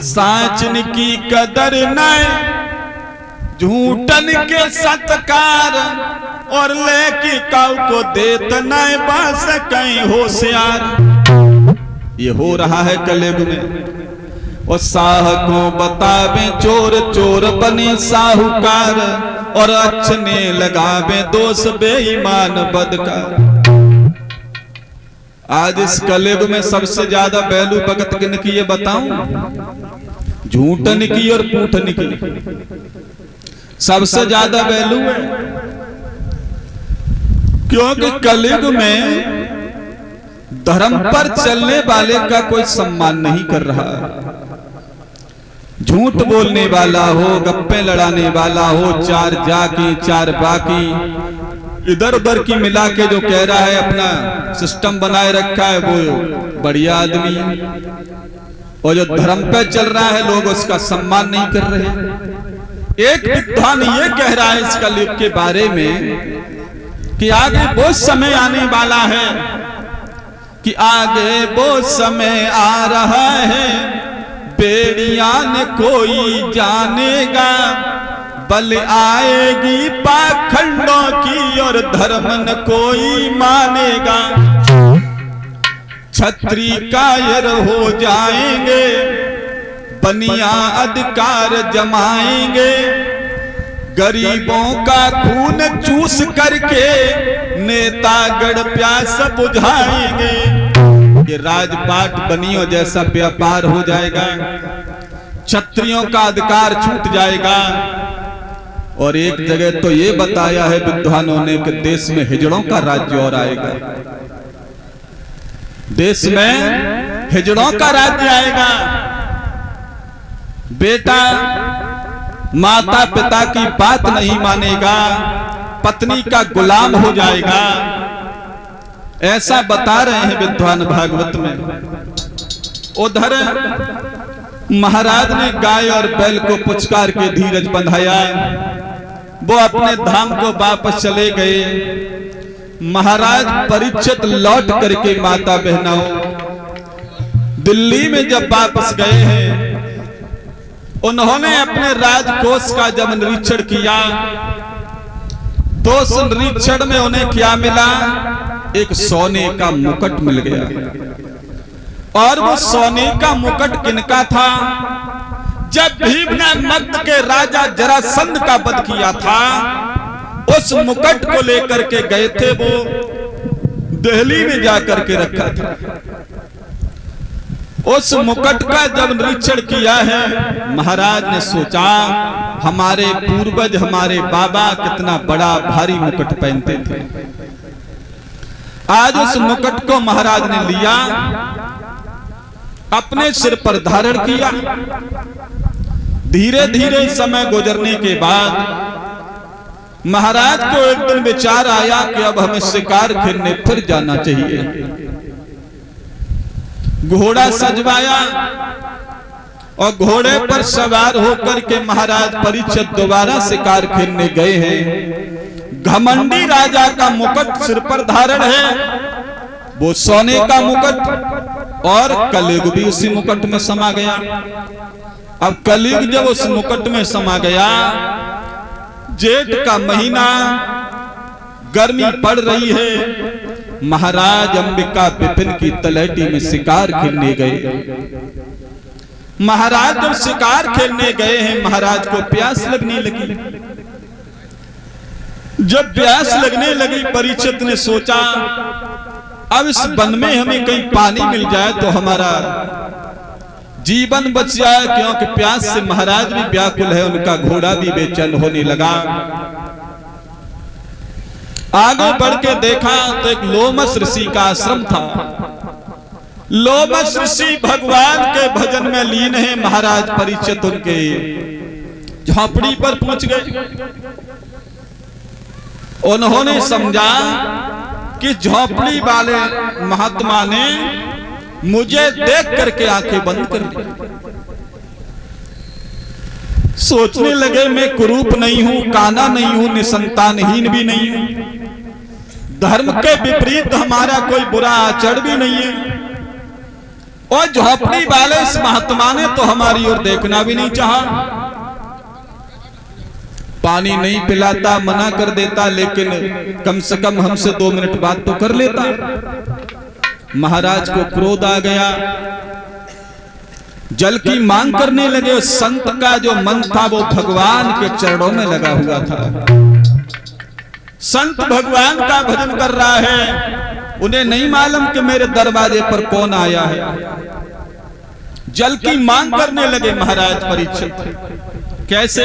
साचन की कदर न झूठन के सत्कार और लेके काऊ को देत न बस कहीं होशियार। ये हो रहा है कलयुग में। और साह को बतावे चोर चोर बने साहूकार और अच्छने लगावे दोष बेईमान बदकार। आज इस कलयुग में सबसे ज्यादा बैलू भगत किन की ये बताऊं? झूठन की और पूठन की सबसे ज्यादा वैल्यू है। क्योंकि कलयुग में धर्म पर चलने वाले का कोई सम्मान नहीं कर रहा। झूठ बोलने वाला हो, गप्पे लड़ाने वाला हो, चार जाकी चार बाकी इधर उधर की मिला के जो कह रहा है अपना सिस्टम बनाए रखा है वो बढ़िया आदमी। और जो धर्म पे चल रहा है लोग उसका सम्मान नहीं कर रहे। एक विद्वान ये कह रहा है इस कलयुग के बारे में कि आगे वो समय आने वाला है, कि आगे वो समय आ रहा है बेड़ियां न कोई जानेगा, बल आएगी पाखंडों की और धर्म न कोई मानेगा। छत्री कायर हो जाएंगे बनिया अधिकार जमाएंगे, गरीबों का खून चूस करके नेता गढ़ प्यास बुझाएंगे। ये राजपाट बनियों जैसा व्यापार हो जाएगा, क्षत्रियों का अधिकार छूट जाएगा। और एक जगह तो ये बताया है विद्वानों ने कि देश में हिजड़ों का राज्य और आएगा। देश में हिजड़ों का राज्य आएगा। बेटा माता पिता की बात नहीं मानेगा, पत्नी का गुलाम हो जाएगा। ऐसा बता रहे हैं विद्वान भागवत में। उधर महाराज ने गाय और बैल को पुचकार के धीरज बंधाया। वो अपने धाम को वापस चले गए। महाराज परीक्षित लौट करके माता बहनों दिल्ली में जब वापस गए हैं, उन्होंने अपने राजकोष का जब निरीक्षण किया तो उस निरीक्षण में उन्हें क्या मिला? एक सोने का मुकुट मिल गया। और वो सोने का मुकुट किनका था? जब भीम ने मगध के राजा जरासंध का वध किया था, उस मुकुट को लेकर के गए थे, वो दिल्ली में जाकर के रखा था। उस मुकुट का जब निरीक्षण किया है, महाराज ने सोचा हमारे पूर्वज हमारे बाबा कितना बड़ा भारी मुकुट पहनते थे। आज उस मुकुट को महाराज ने लिया, अपने सिर पर धारण किया। धीरे धीरे समय गुजरने के बाद महाराज को एक दिन विचार आया कि अब हमें शिकार खेलने फिर जाना चाहिए। घोड़ा सजवाया और घोड़े पर सवार होकर के महाराज परीक्षित दोबारा शिकार खेलने गए हैं। घमंडी राजा का मुकुट सिर पर धारण है, वो सोने का मुकुट, और कलयुग भी उसी मुकुट में समा गया। अब कलयुग जब उस मुकुट में समा गया, जेठ का महीना, गर्मी पड़ रही है, महाराज अंबिका विपिन की तलहटी में शिकार खेलने गए। महाराज जब शिकार खेलने गए हैं, महाराज को प्यास लगने लगी। जब प्यास लगने लगी, परीक्षित ने सोचा अब इस वन में हमें कहीं पानी मिल जाए तो हमारा जीवन बच जाए, क्योंकि प्यास से महाराज भी व्याकुल है, उनका घोड़ा भी बेचैन होने लगा। आगे बढ़ के देखा तो एक लोमस ऋषि का आश्रम था। लोमस ऋषि भगवान के भजन में लीन है। महाराज परीक्षित उनके झोपड़ी पर पहुंच गए। उन्होंने समझा कि झोपड़ी वाले महात्मा ने मुझे देख करके आंखें बंद कर ली। सोचने लगे मैं कुरूप नहीं हूं, काना नहीं हूं, निसंतानहीन भी नहीं हूं, धर्म के विपरीत हमारा कोई बुरा आचरण भी नहीं है। और झोपड़ी वाले इस महात्मा ने तो हमारी ओर देखना भी नहीं चाहा, पानी नहीं पिलाता, मना कर देता, लेकिन कम से कम हमसे 2 मिनट बात तो कर लेता। महाराज को क्रोध आ गया, जल की मांग करने लगे। उस संत का जो मन था वो भगवान के चरणों में लगा हुआ था। संत भगवान का भजन कर रहा है, उन्हें नहीं मालूम कि मेरे दरवाजे पर कौन आया है। जल की मांग करने लगे महाराज परीक्षित। कैसे?